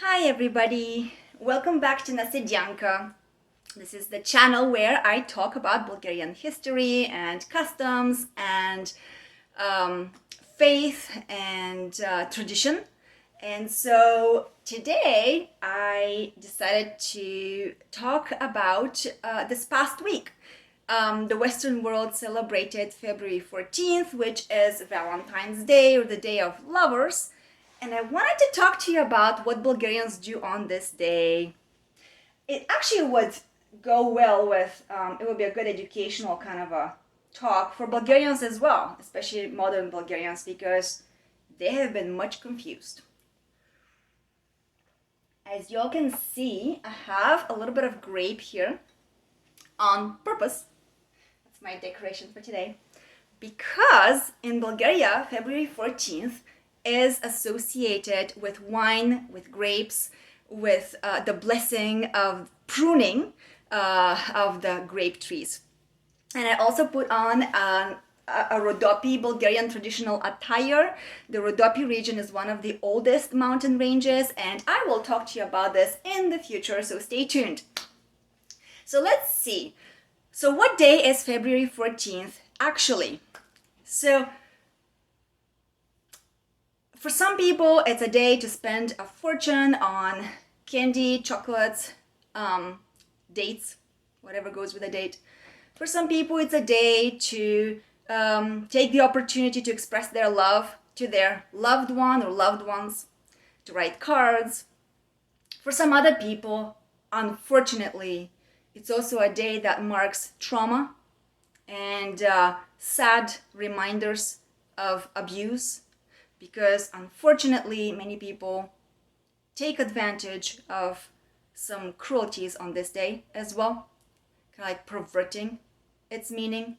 Hi everybody, welcome back to Nasedyanka. This is the channel where I talk about Bulgarian history and customs and faith and tradition. And so today I decided to talk about this past week. The Western world celebrated February 14th, which is Valentine's Day or the Day of Lovers. And I wanted to talk to you about what Bulgarians do on this day. It actually would go well with, it would be a good educational kind of a talk for Bulgarians as well, especially modern Bulgarians, because they have been much confused. As y'all can see, I have a little bit of grape here on purpose. That's my decoration for today. Because in Bulgaria, February 14th is associated with wine, with grapes, with the blessing of pruning of the grape trees. And I also put on a Rhodope Bulgarian traditional attire. The Rhodope region is one of the oldest mountain ranges, and I will talk to you about this in the future, so stay tuned. So let's see. So what day is February 14th actually? So for some people, it's a day to spend a fortune on candy, chocolates, dates, whatever goes with a date. For some people, it's a day to take the opportunity to express their love to their loved one or loved ones, to write cards. For some other people, unfortunately, it's also a day that marks trauma and sad reminders of abuse, because unfortunately many people take advantage of some cruelties on this day as well, kind of like perverting its meaning.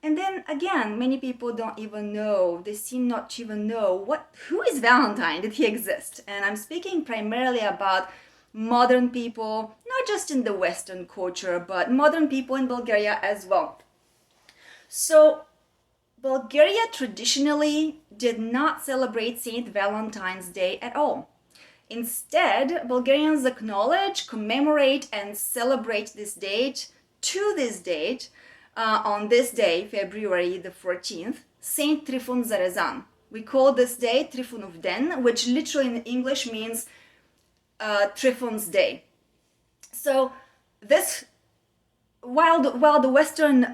And then again, many people don't even know, they seem not to even know who is Valentine, did he exist? And I'm speaking primarily about modern people, not just in the Western culture, but modern people in Bulgaria as well. So Bulgaria traditionally did not celebrate Saint Valentine's Day at all. Instead, Bulgarians acknowledge, commemorate, and celebrate this date on this day, February the 14th, Saint Tryphon Zarezan. We call this day Tryphonovden, which literally in English means Tryphon's Day. So this while the Western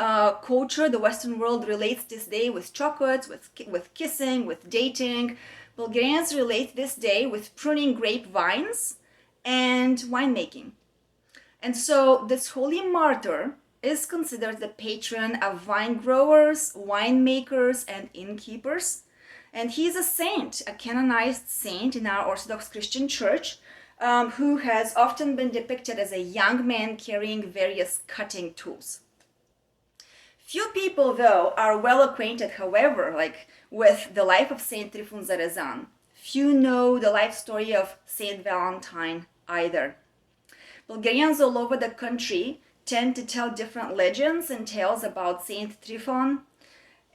culture, the Western world relates this day with chocolates, with kissing, with dating, Bulgarians relate this day with pruning grapevines and winemaking. And so this holy martyr is considered the patron of wine growers, winemakers, and innkeepers. And he is a saint, a canonized saint in our Orthodox Christian Church, who has often been depicted as a young man carrying various cutting tools. Few people, though, are well acquainted, however, with the life of Saint Tryphon Zarezan. Few know the life story of Saint Valentine either. Bulgarians all over the country tend to tell different legends and tales about Saint Tryphon,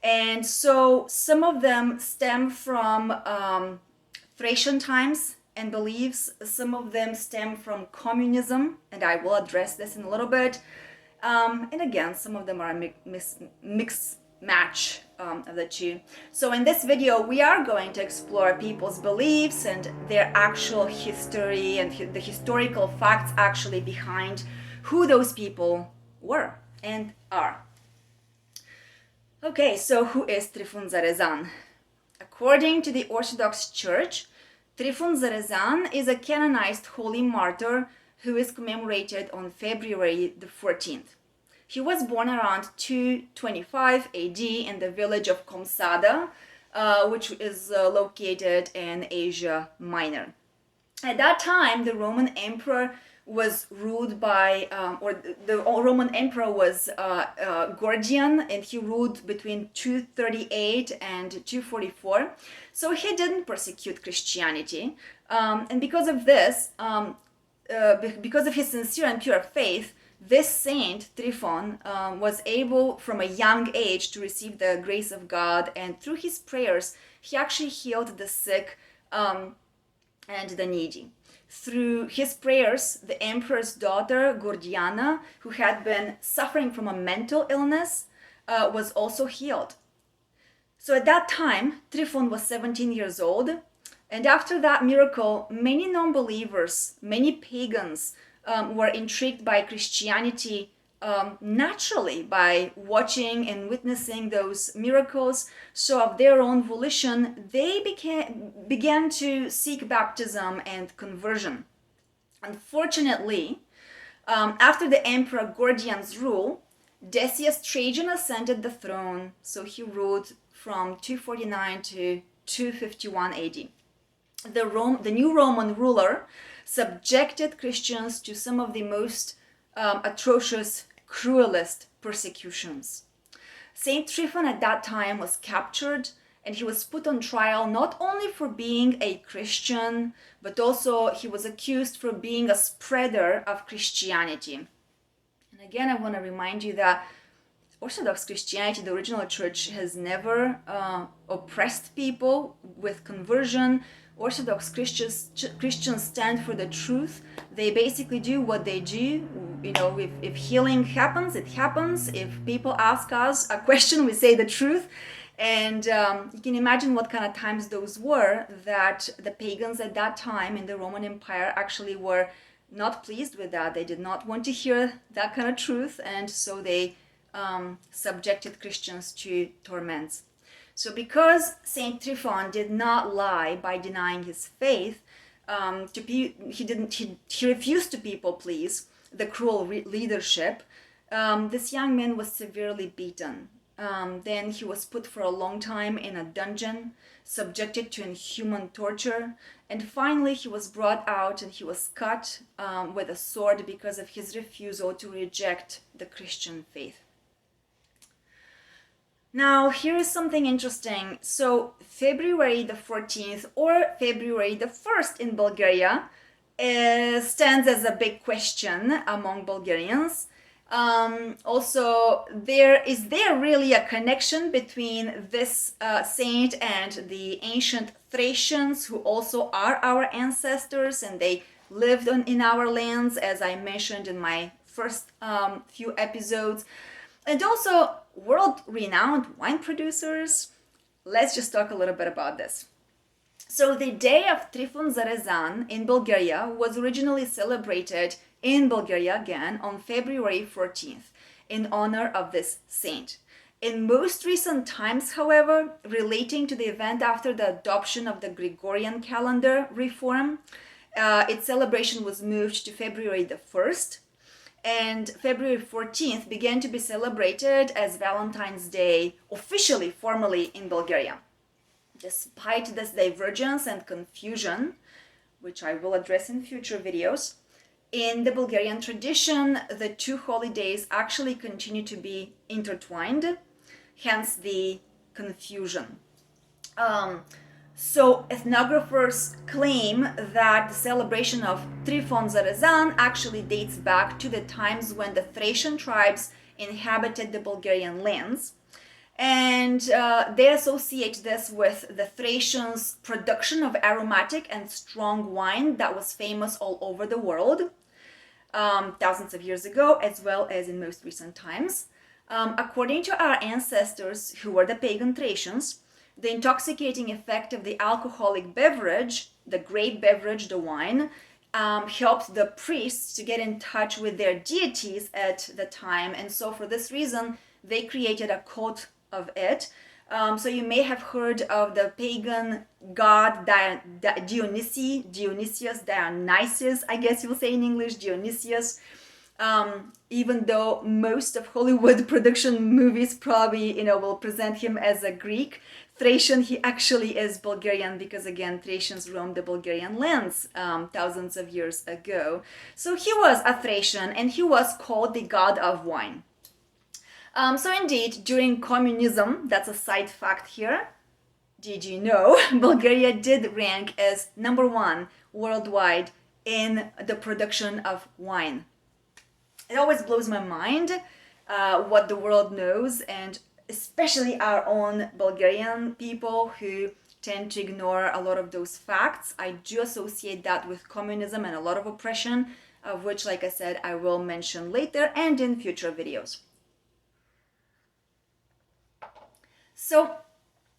and so some of them stem from Thracian times and beliefs. Some of them stem from communism, and I will address this in a little bit. And again, some of them are a mixed match of the two. So in this video, we are going to explore people's beliefs and their actual history and the historical facts actually behind who those people were and are. Okay, so who is Tryphon Zarezan? According to the Orthodox Church, Tryphon Zarezan is a canonized holy martyr who is commemorated on February the 14th. He was born around 225 AD in the village of Komsada, which is located in Asia Minor. At that time, the Roman emperor was ruled by, the Roman emperor was Gordian, and he ruled between 238 and 244. So he didn't persecute Christianity, and because of this, because of his sincere and pure faith, this saint Tryphon was able from a young age to receive the grace of God, and through his prayers he actually healed the sick and the needy. Through his prayers, the emperor's daughter, Gordiana, who had been suffering from a mental illness, was also healed. So at that time, Tryphon was 17 years old, and after that miracle, many non-believers, many pagans were intrigued by Christianity naturally by watching and witnessing those miracles. So of their own volition, they began to seek baptism and conversion. Unfortunately, after the Emperor Gordian's rule, Decius Trajan ascended the throne, so he ruled from 249 to 251 AD. The new Roman ruler subjected Christians to some of the most atrocious, cruelest persecutions. Saint Tryphon at that time was captured, and he was put on trial not only for being a Christian, but also he was accused for being a spreader of Christianity. And again, I want to remind you that Orthodox Christianity, the original church, has never oppressed people with conversion. Orthodox Christians stand for the truth. They basically do what they do. You know, if healing happens, it happens. If people ask us a question, we say the truth. And you can imagine what kind of times those were, that the pagans at that time in the Roman Empire actually were not pleased with that. They did not want to hear that kind of truth, and so they subjected Christians to torments. So because Saint Tryphon did not lie by denying his faith, he refused to people please the cruel leadership. This young man was severely beaten. Then he was put for a long time in a dungeon, subjected to inhuman torture, and finally he was brought out and he was cut with a sword because of his refusal to reject the Christian faith. Now, here is something interesting. So, February the 14th or February the 1st in Bulgaria stands as a big question among Bulgarians. Also, is there really a connection between this saint and the ancient Thracians, who also are our ancestors, and they lived in our lands, as I mentioned in my first few episodes, and also world-renowned wine producers? Let's just talk a little bit about this. So the day of Tryphon Zarezan in Bulgaria was originally celebrated in Bulgaria again on February 14th in honor of this saint. In most recent times, however, relating to the event after the adoption of the Gregorian calendar reform, its celebration was moved to February the 1st, and February 14th began to be celebrated as Valentine's Day officially, formally in Bulgaria. Despite this divergence and confusion, which I will address in future videos, in the Bulgarian tradition, the two holidays actually continue to be intertwined, hence the confusion. So ethnographers claim that the celebration of Tryphon Zarezan actually dates back to the times when the Thracian tribes inhabited the Bulgarian lands. And they associate this with the Thracians' production of aromatic and strong wine that was famous all over the world thousands of years ago, as well as in most recent times. According to our ancestors, who were the pagan Thracians, the intoxicating effect of the alcoholic beverage, the grape beverage, the wine, helped the priests to get in touch with their deities at the time. And so for this reason, they created a cult of it. So you may have heard of the pagan god Dionysius, I guess you'll say in English, Dionysius. Even though most of Hollywood production movies probably, will present him as a Greek, Thracian, he actually is Bulgarian, because again, Thracians roamed the Bulgarian lands thousands of years ago. So he was a Thracian, and he was called the god of wine. So indeed, during communism, that's a side fact here, did you know, Bulgaria did rank as #1 worldwide in the production of wine. It always blows my mind what the world knows, and especially our own Bulgarian people, who tend to ignore a lot of those facts. I do associate that with communism and a lot of oppression, of which, like I said, I will mention later and in future videos. So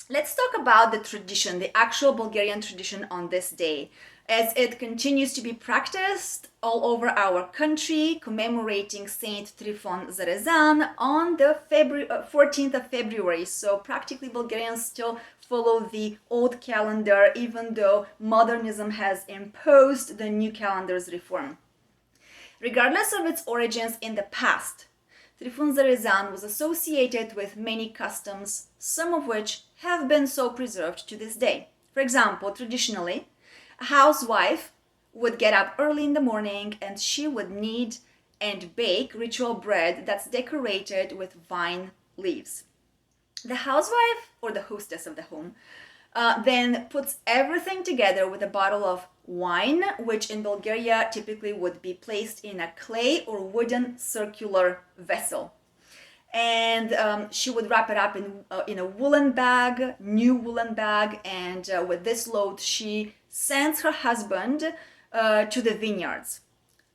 let's talk about the tradition, the actual Bulgarian tradition on this day, as it continues to be practiced all over our country, commemorating Saint Tryphon Zarezan on the 14th of February. So practically Bulgarians still follow the old calendar, even though modernism has imposed the new calendar's reform. Regardless of its origins in the past, Tryphon Zarezan was associated with many customs, some of which have been so preserved to this day. For example, traditionally, a housewife would get up early in the morning and she would knead and bake ritual bread that's decorated with vine leaves. The housewife, or the hostess of the home, then puts everything together with a bottle of wine, which in Bulgaria typically would be placed in a clay or wooden circular vessel. And she would wrap it up in a woolen bag, new woolen bag, and with this load she sends her husband to the vineyards.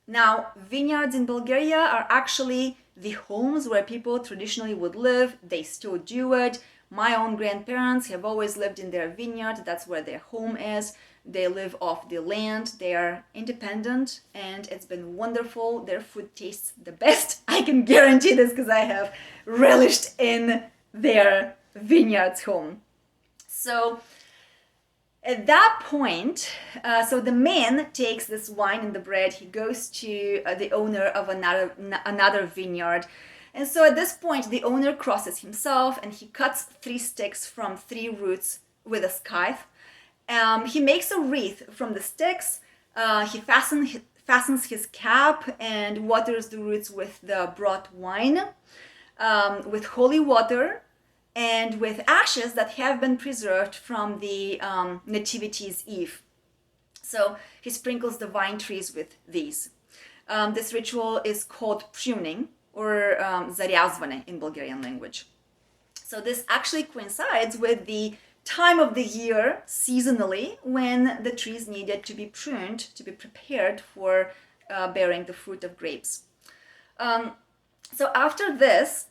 Now, vineyards in Bulgaria are actually the homes where people traditionally would live. They still do it. My own grandparents have always lived in their vineyard. That's where their home is. They live off the land. They are independent, and it's been wonderful. Their food tastes the best. I can guarantee this because I have relished in their vineyard's home. So at that point, so the man takes this wine and the bread. He goes to the owner of another vineyard. And so at this point, the owner crosses himself and he cuts 3 sticks from 3 roots with a scythe. He makes a wreath from the sticks. He fastens his cap and waters the roots with the brought wine, with holy water, and with ashes that have been preserved from the Nativity's Eve. So he sprinkles the vine trees with these. This ritual is called pruning, or zarezvane in Bulgarian language. So this actually coincides with the time of the year, seasonally, when the trees needed to be pruned to be prepared for bearing the fruit of grapes. So after this,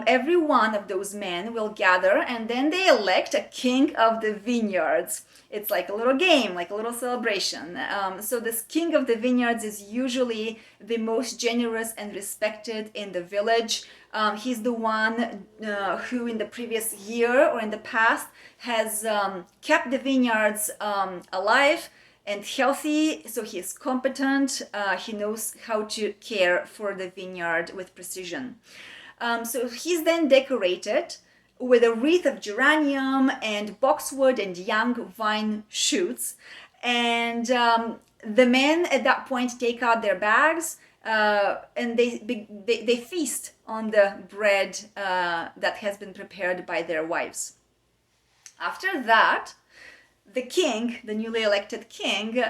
every one of those men will gather and then they elect a king of the vineyards. It's like a little game, like a little celebration. So this king of the vineyards is usually the most generous and respected in the village. He's the one who in the previous year or in the past has kept the vineyards alive and healthy, so he is competent. He knows how to care for the vineyard with precision. So he's then decorated with a wreath of geranium and boxwood and young vine shoots. And the men at that point take out their bags and they feast on the bread that has been prepared by their wives. After that, the king, the newly elected king,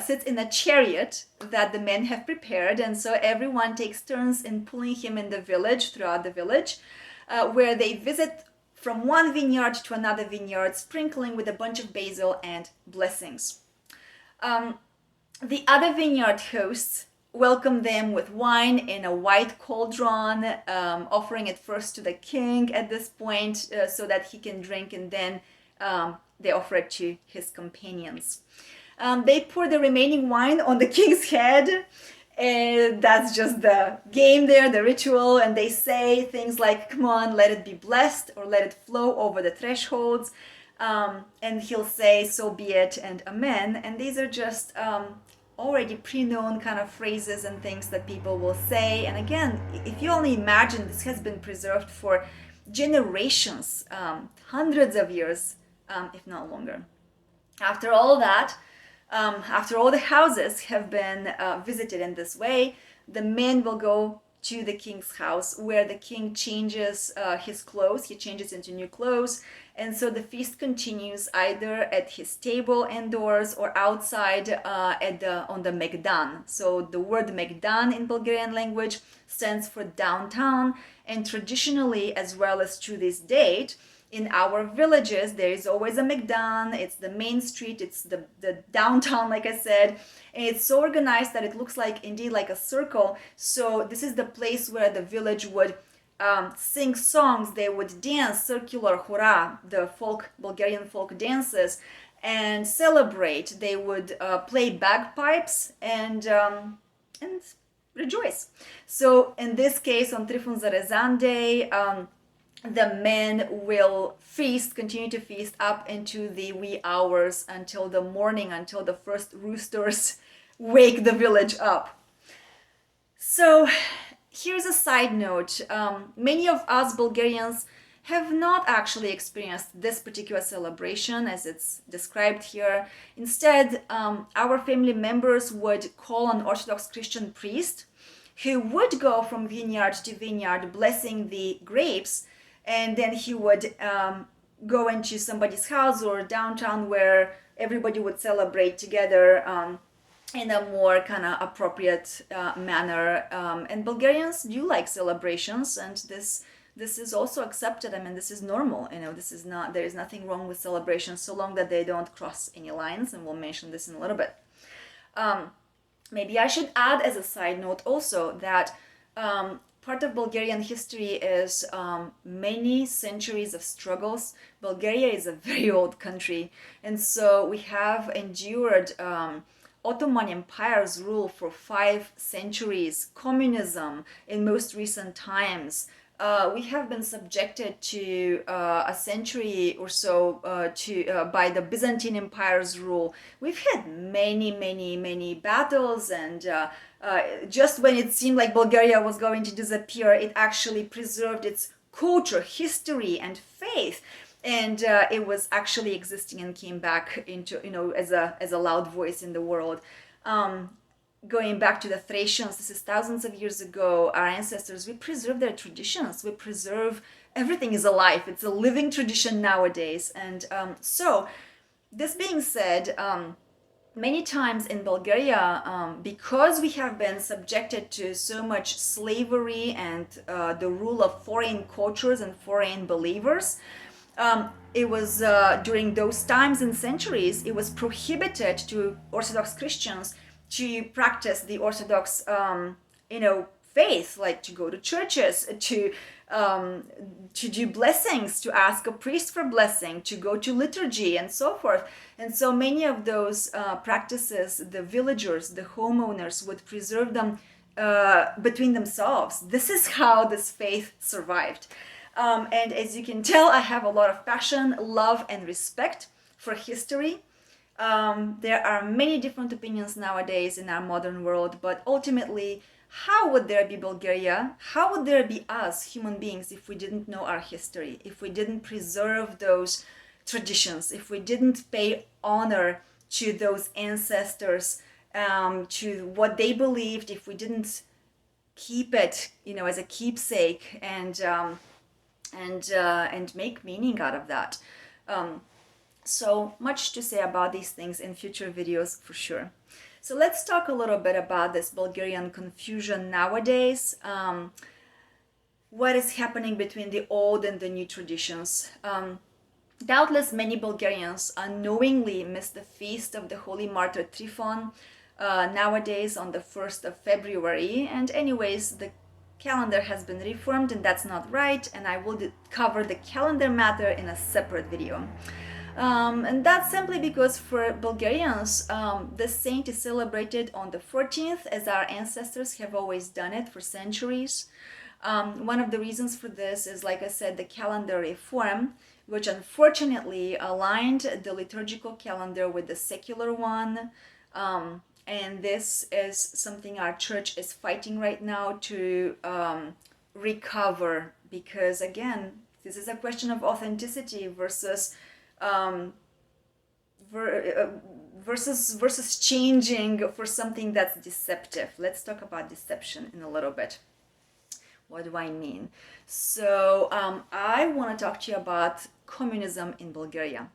sits in a chariot that the men have prepared, and so everyone takes turns in pulling him in the village, throughout the village, where they visit from one vineyard to another vineyard, sprinkling with a bunch of basil and blessings. The other vineyard hosts welcome them with wine in a white cauldron, offering it first to the king at this point so that he can drink, and then they offer it to his companions. They pour the remaining wine on the king's head. And that's just the game there, the ritual. And they say things like, come on, let it be blessed, or let it flow over the thresholds. And he'll say, so be it, and amen. And these are just already pre-known kind of phrases and things that people will say. And again, if you only imagine, this has been preserved for generations, hundreds of years, if not longer. After all that, after all the houses have been visited in this way, the men will go to the king's house, where the king changes his clothes. He changes into new clothes, and so the feast continues either at his table indoors or outside on the Megdan. So the word Megdan in Bulgarian language stands for downtown, and traditionally, as well as to this date, In our villages, there is always a Maidan. It's the main street, it's the downtown, like I said, and it's so organized that it looks like indeed like a circle. So this is the place where the village would sing songs, they would dance circular hura, the Bulgarian folk dances, and celebrate. They would play bagpipes and rejoice. So in this case, on Tryphon Zarezan Day, the men will feast, continue to feast up into the wee hours until the morning, until the first roosters wake the village up. So here's a side note. Many of us Bulgarians have not actually experienced this particular celebration as it's described here. Instead, our family members would call an Orthodox Christian priest who would go from vineyard to vineyard blessing the grapes, and then he would go into somebody's house or downtown where everybody would celebrate together in a more kind of appropriate manner. And Bulgarians do like celebrations, and this is also accepted. I mean, this is normal. This is not, there is nothing wrong with celebrations so long that they don't cross any lines, and we'll mention this in a little bit. Maybe I should add as a side note also that part of Bulgarian history is many centuries of struggles. Bulgaria is a very old country, and so we have endured Ottoman Empire's rule for 5 centuries, communism in most recent times. We have been subjected to a century or so by the Byzantine Empire's rule. We've had many battles, and just when it seemed like Bulgaria was going to disappear, it actually preserved its culture, history, and faith. And it was actually existing and came back into, as a loud voice in the world. Going back to the Thracians, this is thousands of years ago, our ancestors, we preserve their traditions. We preserve, everything is alive. It's a living tradition nowadays. And so, this being said, many times in Bulgaria, because we have been subjected to so much slavery and the rule of foreign cultures and foreign believers, it was during those times and centuries, it was prohibited to Orthodox Christians to practice the Orthodox, faith, like to go to churches, to do blessings, to ask a priest for blessing, to go to liturgy, and so forth. And so many of those practices, the villagers, the homeowners would preserve them between themselves. This is how this faith survived. And as you can tell, I have a lot of passion, love, and respect for history. There are many different opinions nowadays in our modern world, but ultimately, how would there be Bulgaria? How would there be us, human beings, if we didn't know our history, if we didn't preserve those traditions, if we didn't pay honor to those ancestors, to what they believed, if we didn't keep it, as a keepsake and make meaning out of that. So much to say about these things in future videos for sure. So let's talk a little bit about this Bulgarian confusion nowadays. What is happening between the old and the new traditions? Doubtless many Bulgarians unknowingly miss the feast of the holy martyr Tryphon nowadays on the 1st of February. And anyways, the calendar has been reformed and that's not right. And I will cover the calendar matter in a separate video. And that's simply because for Bulgarians, the saint is celebrated on the 14th, as our ancestors have always done it for centuries. One of the reasons for this is, like I said, the calendar reform, which unfortunately aligned the liturgical calendar with the secular one. And this is something our church is fighting right now to recover, because again, this is a question of authenticity versus versus changing for something that's deceptive. Let's talk about deception in a little bit. What do I mean? So I want to talk to you about communism in Bulgaria.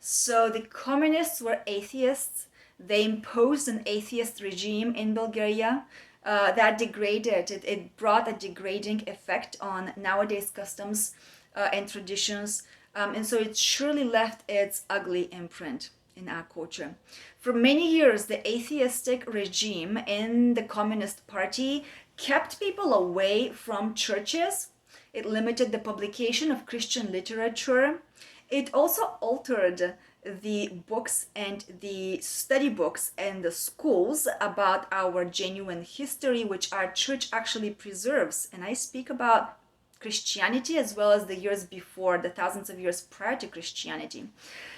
So the communists were atheists. They imposed an atheist regime in Bulgaria that degraded, it brought a degrading effect on nowadays customs. and traditions. And so it surely left its ugly imprint in our culture. For many years, the atheistic regime in the Communist Party kept people away from churches. It limited the publication of Christian literature. It also altered the books and the study books and the schools about our genuine history, which our church actually preserves. And I speak about Christianity as well as the years before, the thousands of years prior to Christianity.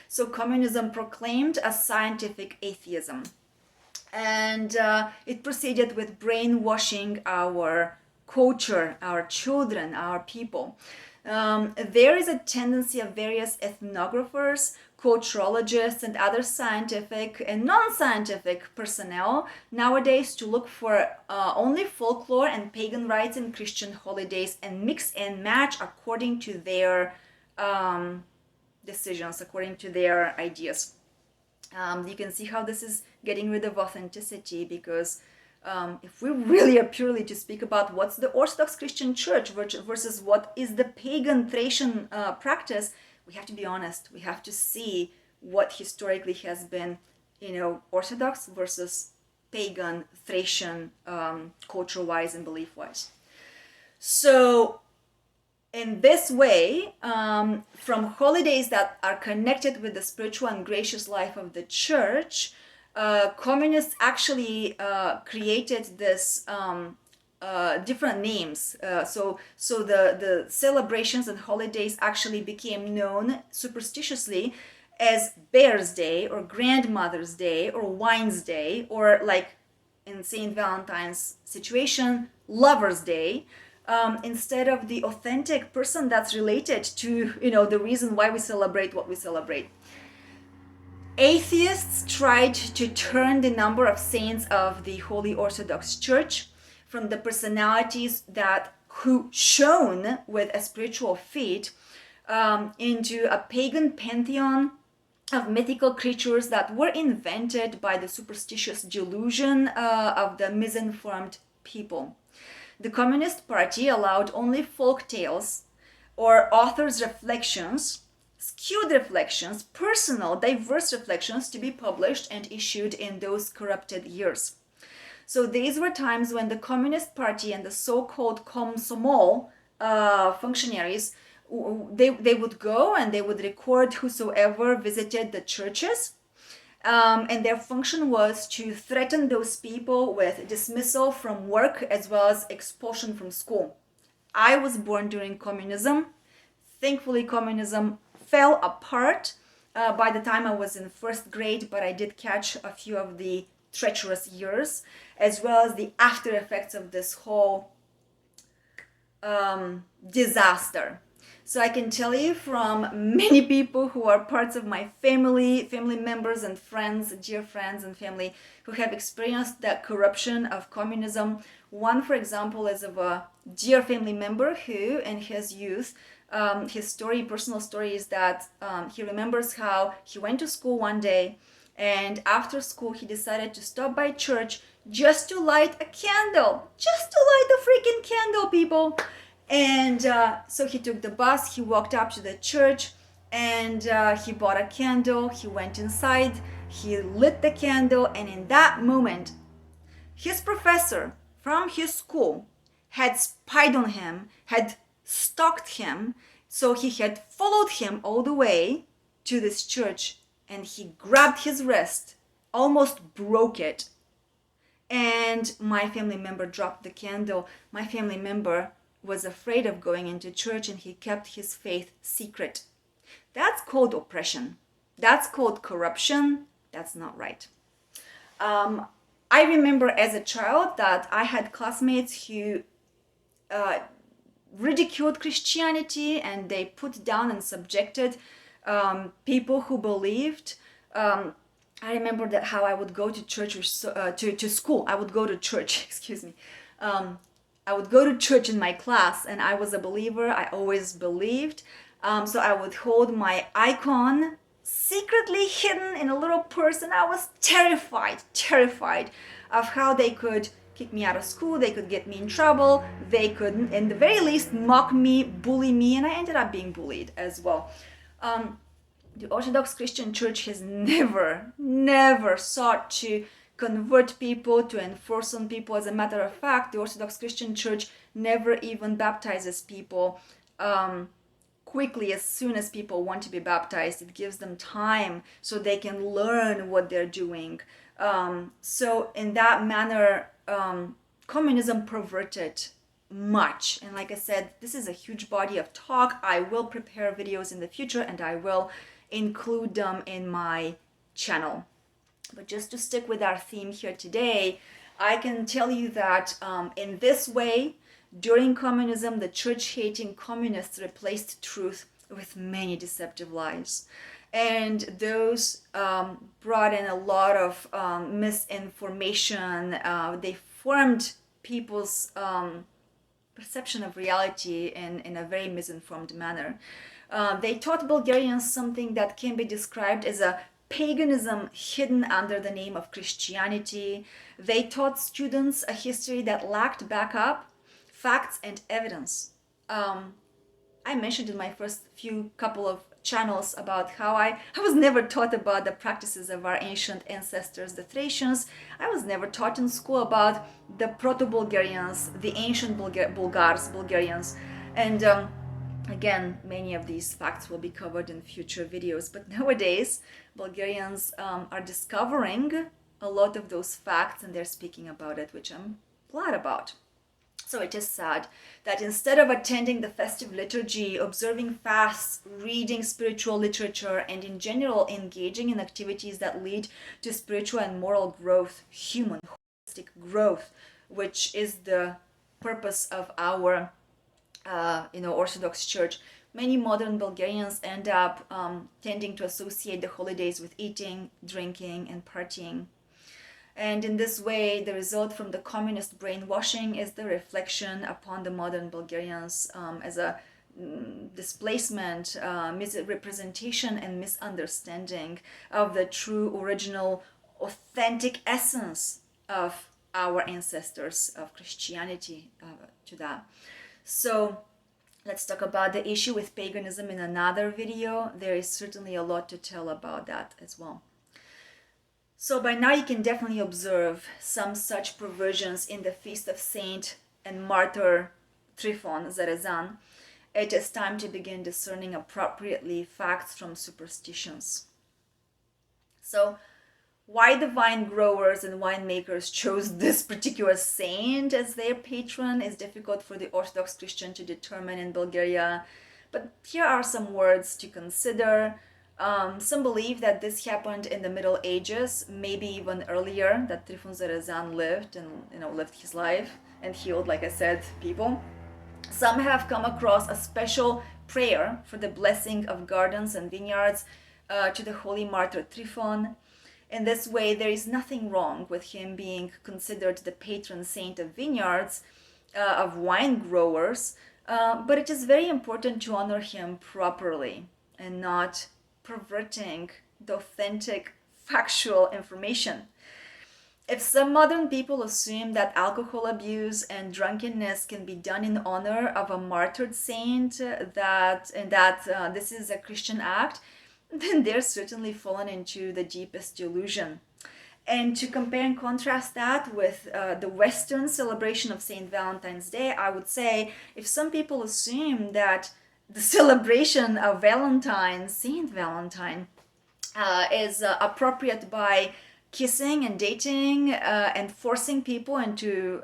So communism proclaimed a scientific atheism, and it proceeded with brainwashing our culture, our children, our people. There is a tendency of various ethnographers, culturologists, and other scientific and non-scientific personnel nowadays to look for only folklore and pagan rites and Christian holidays and mix and match according to their decisions, according to their ideas. You can see how this is getting rid of authenticity, because if we really are purely to speak about what's the Orthodox Christian Church versus what is the pagan Thracian practice, we have to be honest. We have to see what historically has been, Orthodox versus pagan Thracian, culture-wise and belief-wise. So in this way, from holidays that are connected with the spiritual and gracious life of the church, communists actually created this different names. So the celebrations and holidays actually became known superstitiously as Bear's Day or Grandmother's Day or Wine's Day, or like in Saint Valentine's situation, Lover's Day. Instead of the authentic person that's related to, the reason why we celebrate what we celebrate. Atheists tried to turn the number of saints of the Holy Orthodox Church from the personalities who shone with a spiritual feat into a pagan pantheon of mythical creatures that were invented by the superstitious delusion of the misinformed people. The Communist Party allowed only folk tales or authors' reflections, skewed reflections, personal, diverse reflections to be published and issued in those corrupted years. So these were times when the Communist Party and the so-called Komsomol functionaries, they would go and they would record whosoever visited the churches. And their function was to threaten those people with dismissal from work as well as expulsion from school. I was born during communism. Thankfully, communism fell apart by the time I was in first grade, but I did catch a few of the treacherous years, as well as the after effects of this whole disaster. So I can tell you from many people who are parts of my family members and friends, dear friends and family, who have experienced that corruption of communism. One, for example, is of a dear family member who, in his youth, his personal story is that he remembers how he went to school one day, and after school he decided to stop by church just to light a candle. Just to light a freaking candle, people. And so he took the bus, he walked up to the church, and he bought a candle, he went inside, he lit the candle, and in that moment, his professor from his school had spied on him, had stalked him, so he had followed him all the way to this church, and he grabbed his wrist, almost broke it, and my family member dropped the candle. My family member was afraid of going into church, and he kept his faith secret. That's called oppression. That's called corruption. That's not right. I remember as a child that I had classmates who ridiculed Christianity, and they put down and subjected people who believed. I remember that how I would go to church to school. I would go to church, excuse me. I would go to church in my class, and I was a believer. I always believed. So I would hold my icon secretly hidden in a little purse, and I was terrified of how they could kick me out of school, they could get me in trouble, they could, in the very least, mock me, bully me, and I ended up being bullied as well. The Orthodox Christian Church has never sought to convert people, to enforce on people. As a matter of fact, the Orthodox Christian Church never even baptizes people quickly. As soon as people want to be baptized, it gives them time so they can learn what they're doing. So in that manner, communism perverted much. And like I said, this is a huge body of talk. I will prepare videos in the future and I will include them in my channel. But just to stick with our theme here today, I can tell you that in this way, during communism, the church-hating communists replaced truth with many deceptive lies. And those brought in a lot of misinformation. They formed people's perception of reality in a very misinformed manner. They taught Bulgarians something that can be described as a paganism hidden under the name of Christianity. They taught students a history that lacked backup, facts, and evidence. I mentioned in my first few couple of channels about how I was never taught about the practices of our ancient ancestors, the Thracians. I was never taught in school about the Proto-Bulgarians, the ancient Bulgarians. And again, many of these facts will be covered in future videos. But nowadays, Bulgarians are discovering a lot of those facts and they're speaking about it, which I'm glad about. So it is sad that instead of attending the festive liturgy, observing fasts, reading spiritual literature, and in general engaging in activities that lead to spiritual and moral growth, human, holistic growth, which is the purpose of our Orthodox Church, many modern Bulgarians end up tending to associate the holidays with eating, drinking, and partying. And in this way, the result from the communist brainwashing is the reflection upon the modern Bulgarians as a displacement, misrepresentation, and misunderstanding of the true, original, authentic essence of our ancestors, of Christianity, to that. So let's talk about the issue with paganism in another video. There is certainly a lot to tell about that as well. So by now you can definitely observe some such perversions in the feast of Saint and Martyr Tryphon Zarezan. It is time to begin discerning appropriately facts from superstitions. So why the wine growers and winemakers chose this particular saint as their patron is difficult for the Orthodox Christian to determine in Bulgaria. But here are some words to consider. Some believe that this happened in the Middle Ages, maybe even earlier, that Tryphon Zarezan lived and lived his life and healed, like I said, people. Some have come across a special prayer for the blessing of gardens and vineyards to the holy martyr Tryphon. In this way, there is nothing wrong with him being considered the patron saint of vineyards, of wine growers, but it is very important to honor him properly and not perverting the authentic, factual information. If some modern people assume that alcohol abuse and drunkenness can be done in honor of a martyred saint, that this is a Christian act, then they're certainly fallen into the deepest delusion. And to compare and contrast that with the Western celebration of St. Valentine's Day, I would say if some people assume that the celebration of Valentine, Saint Valentine, is appropriate by kissing and dating and forcing people into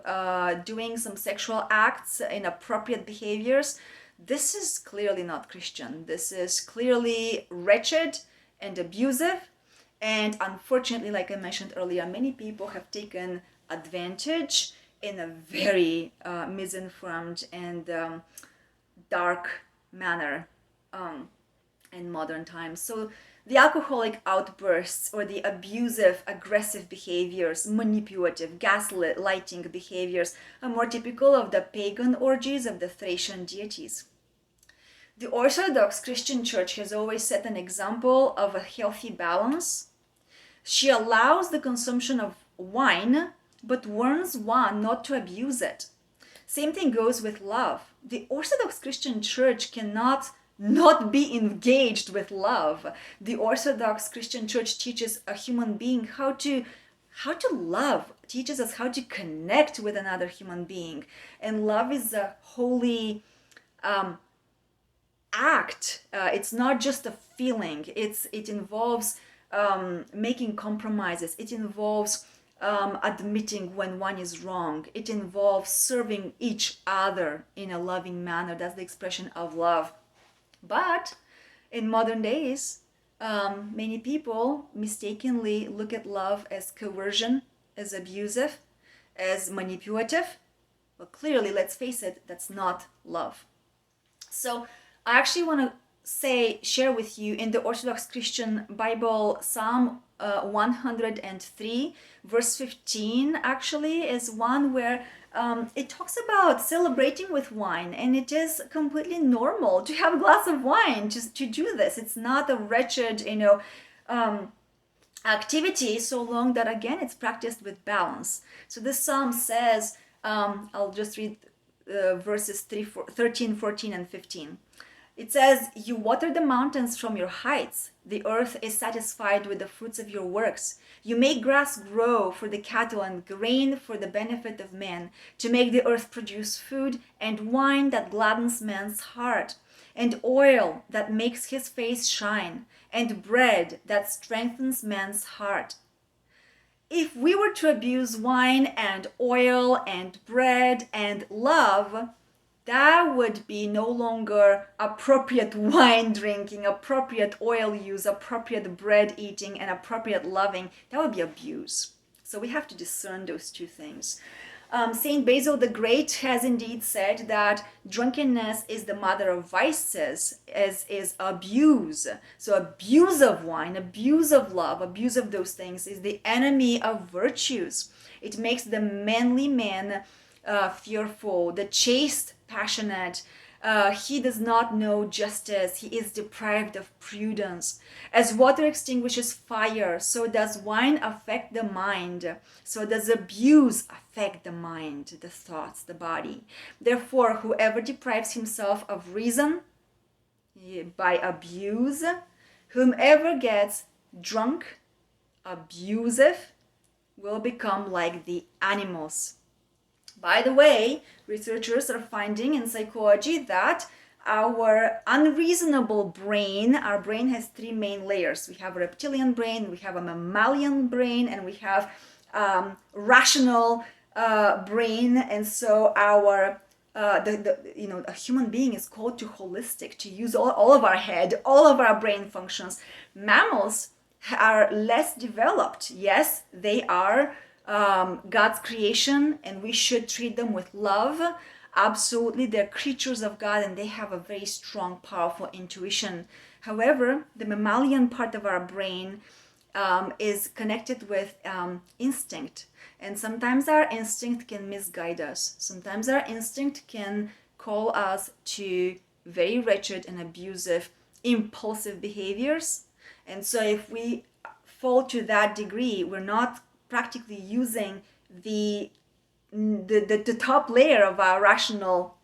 doing some sexual acts, inappropriate behaviors, this is clearly not Christian. This is clearly wretched and abusive. And unfortunately, like I mentioned earlier, many people have taken advantage in a very misinformed and dark manner in modern times. So the alcoholic outbursts or the abusive, aggressive behaviors, manipulative, gaslighting behaviors are more typical of the pagan orgies of the Thracian deities. The Orthodox Christian Church has always set an example of a healthy balance. She allows the consumption of wine but warns one not to abuse it. Same thing goes with love. The Orthodox Christian Church cannot not be engaged with love. The Orthodox Christian Church teaches a human being how to love, teaches us how to connect with another human being. And love is a holy act. It's not just a feeling. It involves making compromises. It involves admitting when one is wrong. It involves serving each other in a loving manner. That's the expression of love. But in modern days, many people mistakenly look at love as coercion, as abusive, as manipulative. Well, clearly, let's face it, that's not love. So I actually want to share with you in the Orthodox Christian Bible, Psalm 103, verse 15 actually is one where it talks about celebrating with wine, and it is completely normal to have a glass of wine, to do this. It's not a wretched, activity, so long that, again, it's practiced with balance. So this psalm says, I'll just read verses 13, 14, and 15. It says, "You water the mountains from your heights. The earth is satisfied with the fruits of your works. You make grass grow for the cattle and grain for the benefit of men, to make the earth produce food and wine that gladdens man's heart, and oil that makes his face shine, and bread that strengthens man's heart." If we were to abuse wine and oil and bread and love, that would be no longer appropriate wine drinking, appropriate oil use, appropriate bread eating, and appropriate loving. That would be abuse. So we have to discern those two things. Saint Basil the Great has indeed said that drunkenness is the mother of vices, as is abuse. So abuse of wine, abuse of love, abuse of those things is the enemy of virtues. It makes the manly man fearful, the chaste passionate. He does not know justice. He is deprived of prudence. As water extinguishes fire, so does wine affect the mind. So does abuse affect the mind, the thoughts, the body. Therefore, whoever deprives himself of reason by abuse, whomever gets drunk, abusive, will become like the animals. By the way, researchers are finding in psychology that our unreasonable brain, our brain has three main layers. We have a reptilian brain, we have a mammalian brain, and we have rational brain. And so our a human being is called to holistic, to use all of our head, all of our brain functions. Mammals are less developed. Yes, they are God's creation, and we should treat them with love. Absolutely, they're creatures of God, and they have a very strong, powerful intuition. However, the mammalian part of our brain is connected with instinct, and sometimes our instinct can misguide us. Sometimes our instinct can call us to very wretched and abusive, impulsive behaviors. And so if we fall to that degree, we're not practically using the top layer of our rational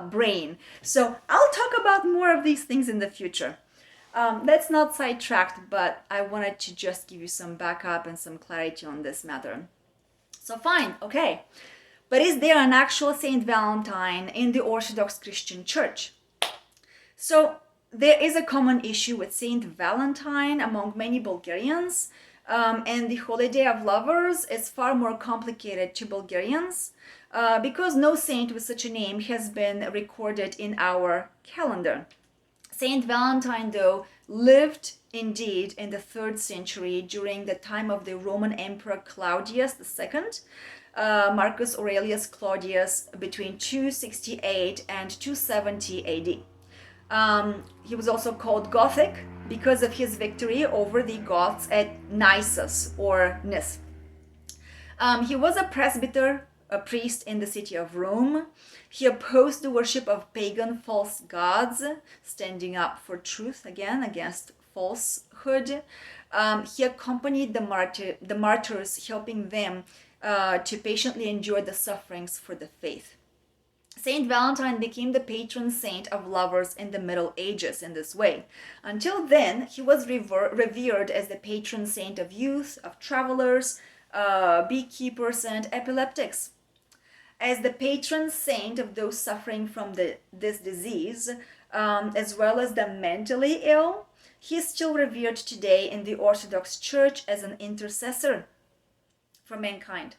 brain. So I'll talk about more of these things in the future. That's not sidetracked, but I wanted to just give you some backup and some clarity on this matter. So fine, okay. But is there an actual Saint Valentine in the Orthodox Christian Church? So there is a common issue with Saint Valentine among many Bulgarians. And the holiday of lovers is far more complicated to Bulgarians because no saint with such a name has been recorded in our calendar. Saint Valentine, though, lived indeed in the 3rd century during the time of the Roman Emperor Claudius II, Marcus Aurelius Claudius, between 268 and 270 AD. He was also called Gothic because of his victory over the Goths at Nisus or Nis. He was a presbyter, a priest in the city of Rome. He opposed the worship of pagan false gods, standing up for truth again against falsehood. He accompanied the martyrs, helping them to patiently endure the sufferings for the faith. Saint Valentine became the patron saint of lovers in the Middle Ages in this way. Until then, he was revered as the patron saint of youth, of travelers, beekeepers, and epileptics. As the patron saint of those suffering from this disease, as well as the mentally ill, he is still revered today in the Orthodox Church as an intercessor for mankind.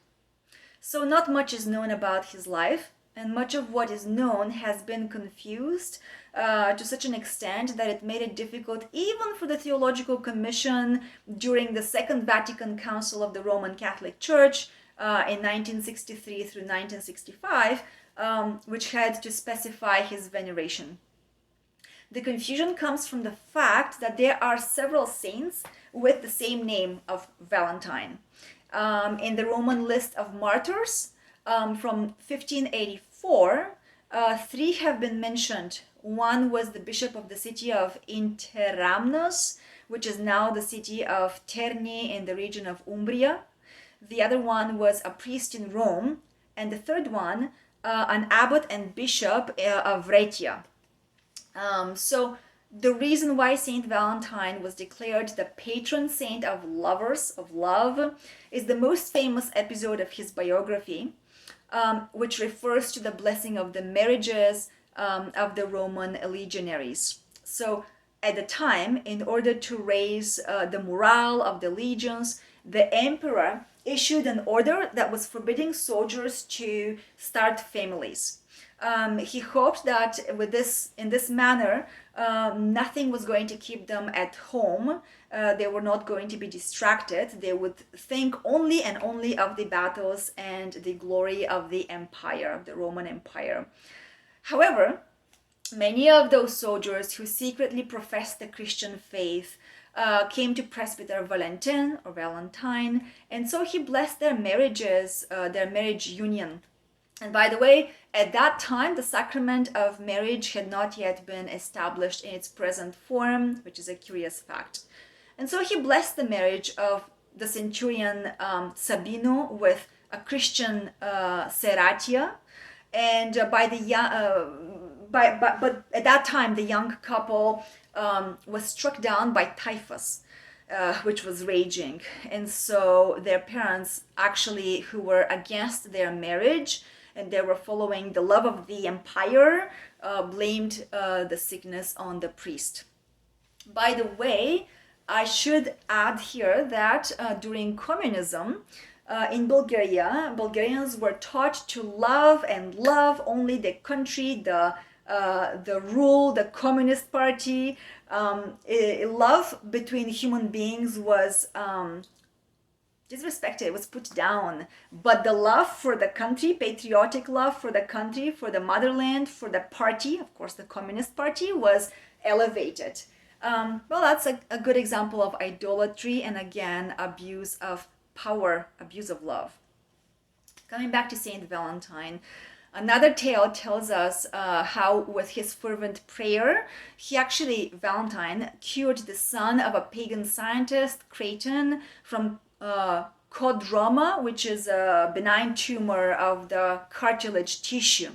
So not much is known about his life, and much of what is known has been confused to such an extent that it made it difficult even for the Theological Commission during the Second Vatican Council of the Roman Catholic Church in 1963 through 1965, which had to specify his veneration. The confusion comes from the fact that there are several saints with the same name of Valentine. In the Roman list of martyrs from 1584, three have been mentioned. One was the bishop of the city of Interamnos, which is now the city of Terni in the region of Umbria. The other one was a priest in Rome, and the third one, an abbot and bishop of Rhaetia. So the reason why Saint Valentine was declared the patron saint of lovers, of love, is the most famous episode of his biography, which refers to the blessing of the marriages of the Roman legionaries. So at the time, in order to raise the morale of the legions, the emperor issued an order that was forbidding soldiers to start families. He hoped that in this manner, nothing was going to keep them at home. They were not going to be distracted. They would think only and only of the battles and the glory of the empire, of the Roman Empire. However, many of those soldiers who secretly professed the Christian faith came to Presbyter Valentine, and so he blessed their marriages, their marriage union. And by the way, at that time, the sacrament of marriage had not yet been established in its present form, which is a curious fact. And so he blessed the marriage of the centurion Sabino with a Christian Seratia, and but at that time, the young couple was struck down by typhus, which was raging. And so their parents, actually, who were against their marriage, and they were following the love of the empire, blamed the sickness on the priest. By the way, I should add here that during communism in Bulgaria, Bulgarians were taught to love and love only the country, the rule, the Communist Party. Love between human beings was disrespected, it was put down. But the love for the country, patriotic love for the country, for the motherland, for the party, of course the Communist Party, was elevated. Well, that's a good example of idolatry and again, abuse of power, abuse of love. Coming back to Saint Valentine, another tale tells us how with his fervent prayer, Valentine cured the son of a pagan scientist, Creighton, from chordroma, which is a benign tumor of the cartilage tissue.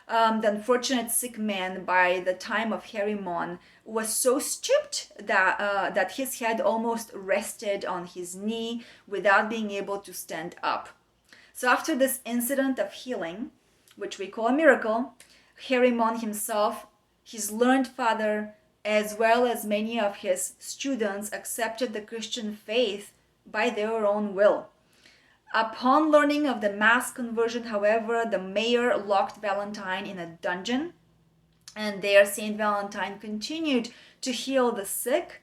The unfortunate sick man, by the time of Heremon, was so stooped that his head almost rested on his knee without being able to stand up. So after this incident of healing, which we call a miracle, Heremon himself, his learned father, as well as many of his students, accepted the Christian faith by their own will. Upon learning of the mass conversion, however, the mayor locked Valentine in a dungeon, and there Saint Valentine continued to heal the sick,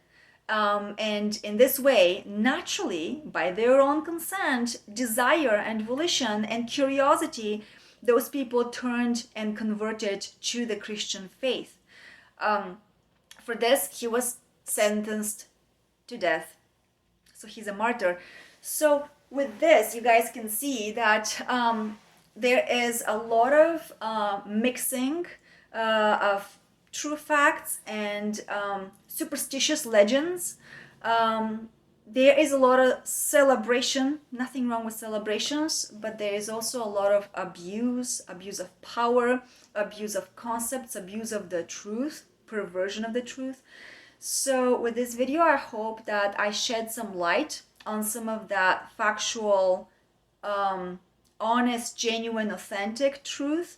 and in this way, naturally, by their own consent, desire and volition and curiosity, those people turned and converted to the Christian faith. For this, he was sentenced to death. So he's a martyr. So with this, you guys can see that there is a lot of mixing of true facts and superstitious legends. there is a lot of celebration, nothing wrong with celebrations, but there is also a lot of abuse of power, abuse of concepts, abuse of the truth, perversion of the truth. So with this video, I hope that I shed some light on some of that factual, honest, genuine, authentic truth.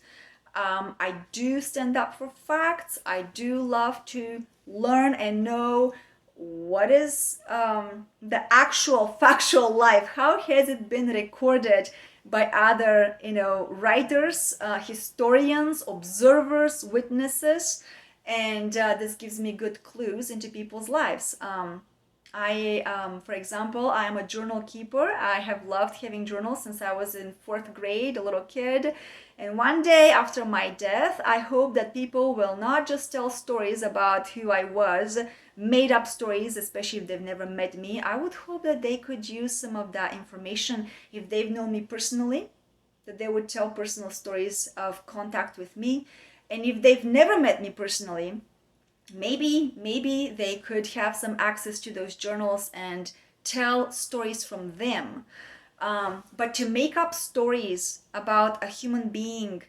I do stand up for facts. I do love to learn and know what is the actual factual life. How has it been recorded by other, writers, historians, observers, witnesses, and this gives me good clues into people's lives. For example, I am a journal keeper. I have loved having journals since I was in 4th grade, a little kid. And one day after my death, I hope that people will not just tell stories about who I was, made up stories, especially if they've never met me. I would hope that they could use some of that information if they've known me personally, that they would tell personal stories of contact with me. And if they've never met me personally, maybe they could have some access to those journals and tell stories from them. But to make up stories about a human being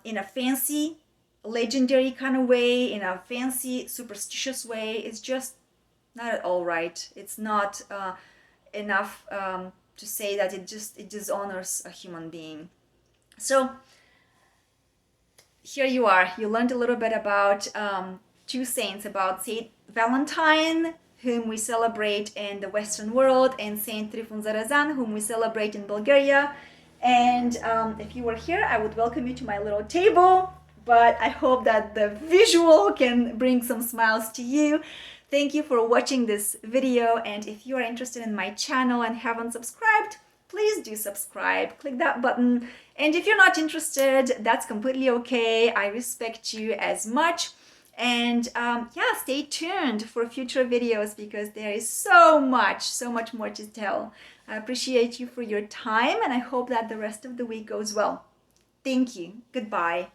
in a fancy, legendary kind of way, in a fancy, superstitious way, is just not at all right. It's not enough to say that it dishonors a human being. So here you are. You learned a little bit about two saints, about Saint Valentine, whom we celebrate in the Western world, and Saint Tryphon Zarezan, whom we celebrate in Bulgaria. And if you were here, I would welcome you to my little table, but I hope that the visual can bring some smiles to you. Thank you for watching this video, and if you are interested in my channel and haven't subscribed, please do subscribe, click that button. And if you're not interested, that's completely okay. I respect you as much. And yeah, stay tuned for future videos because there is so much more to tell. I appreciate you for your time, and I hope that the rest of the week goes well. Thank you. Goodbye.